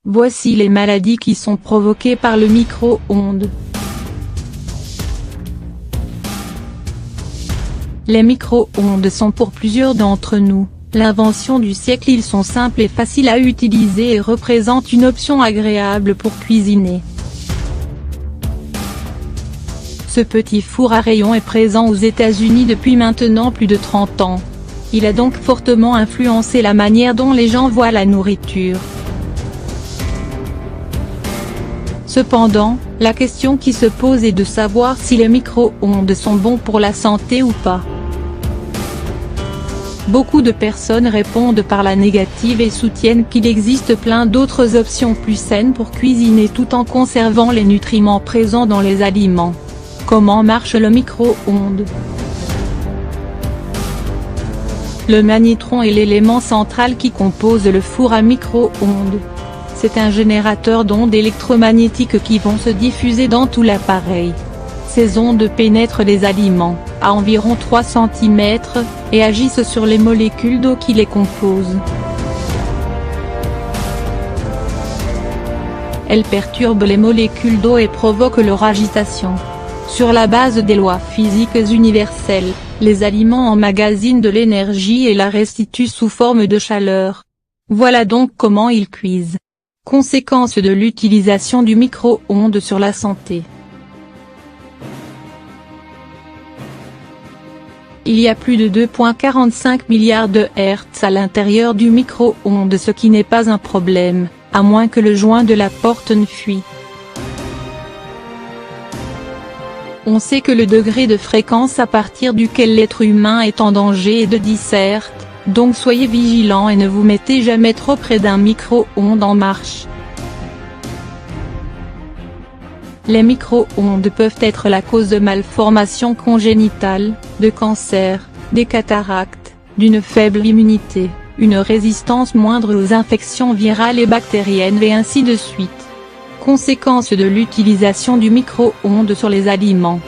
Voici les maladies qui sont provoquées par le micro-ondes. Les micro-ondes sont pour plusieurs d'entre nous l'invention du siècle. Ils sont simples et faciles à utiliser et représentent une option agréable pour cuisiner. Ce petit four à rayons est présent aux États-Unis depuis maintenant plus de 30 ans. Il a donc fortement influencé la manière dont les gens voient la nourriture. Cependant, la question qui se pose est de savoir si les micro-ondes sont bons pour la santé ou pas. Beaucoup de personnes répondent par la négative et soutiennent qu'il existe plein d'autres options plus saines pour cuisiner tout en conservant les nutriments présents dans les aliments. Comment marche le micro-ondes? Le magnétron est l'élément central qui compose le four à micro-ondes. C'est un générateur d'ondes électromagnétiques qui vont se diffuser dans tout l'appareil. Ces ondes pénètrent les aliments, à environ 3 cm, et agissent sur les molécules d'eau qui les composent. Elles perturbent les molécules d'eau et provoquent leur agitation. Sur la base des lois physiques universelles, les aliments emmagasinent de l'énergie et la restituent sous forme de chaleur. Voilà donc comment ils cuisent. Conséquence de l'utilisation du micro-ondes sur la santé. Il y a plus de 2,45 milliards de Hertz à l'intérieur du micro-ondes, ce qui n'est pas un problème, à moins que le joint de la porte ne fuit. On sait que le degré de fréquence à partir duquel l'être humain est en danger est de 10 Hz, donc soyez vigilants et ne vous mettez jamais trop près d'un micro-ondes en marche. Les micro-ondes peuvent être la cause de malformations congénitales, de cancer, des cataractes, d'une faible immunité, une résistance moindre aux infections virales et bactériennes et ainsi de suite. Conséquence de l'utilisation du micro-ondes sur les aliments.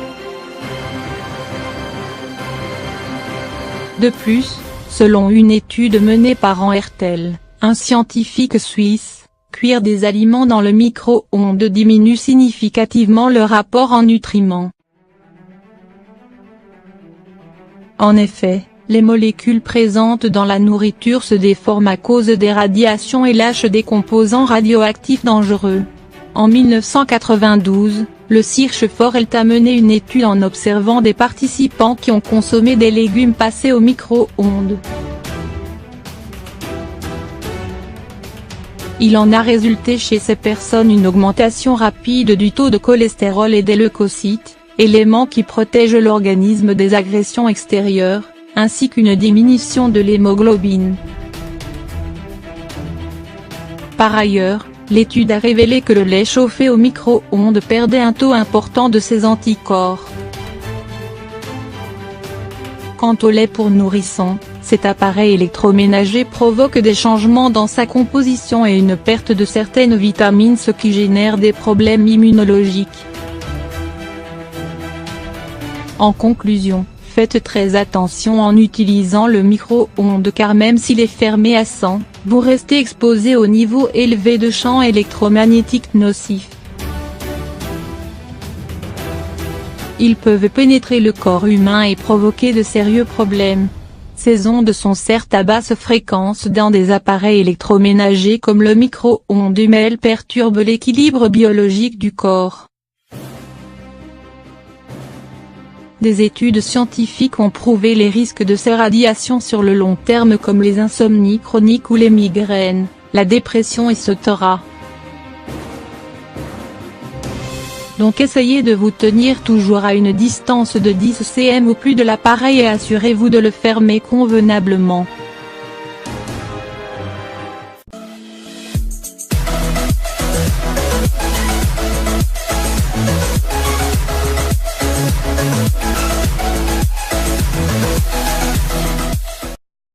De plus, selon une étude menée par Hertel, un scientifique suisse, cuire des aliments dans le micro-ondes diminue significativement leur rapport en nutriments. En effet, les molécules présentes dans la nourriture se déforment à cause des radiations et lâchent des composants radioactifs dangereux. En 1992, le Hirschfeld a mené une étude en observant des participants qui ont consommé des légumes passés au micro-ondes. Il en a résulté chez ces personnes une augmentation rapide du taux de cholestérol et des leucocytes, éléments qui protègent l'organisme des agressions extérieures, ainsi qu'une diminution de l'hémoglobine. Par ailleurs, l'étude a révélé que le lait chauffé au micro-ondes perdait un taux important de ses anticorps. Quant au lait pour nourrissons, cet appareil électroménager provoque des changements dans sa composition et une perte de certaines vitamines, ce qui génère des problèmes immunologiques. En conclusion, faites très attention en utilisant le micro-ondes car même s'il est fermé à 100, vous restez exposé au niveau élevé de champs électromagnétiques nocifs. Ils peuvent pénétrer le corps humain et provoquer de sérieux problèmes. Ces ondes sont certes à basse fréquence dans des appareils électroménagers comme le micro-ondes, mais elles perturbent l'équilibre biologique du corps. Des études scientifiques ont prouvé les risques de ces radiations sur le long terme comme les insomnies chroniques ou les migraines, la dépression etc. Donc essayez de vous tenir toujours à une distance de 10 cm ou plus de l'appareil et assurez-vous de le fermer convenablement.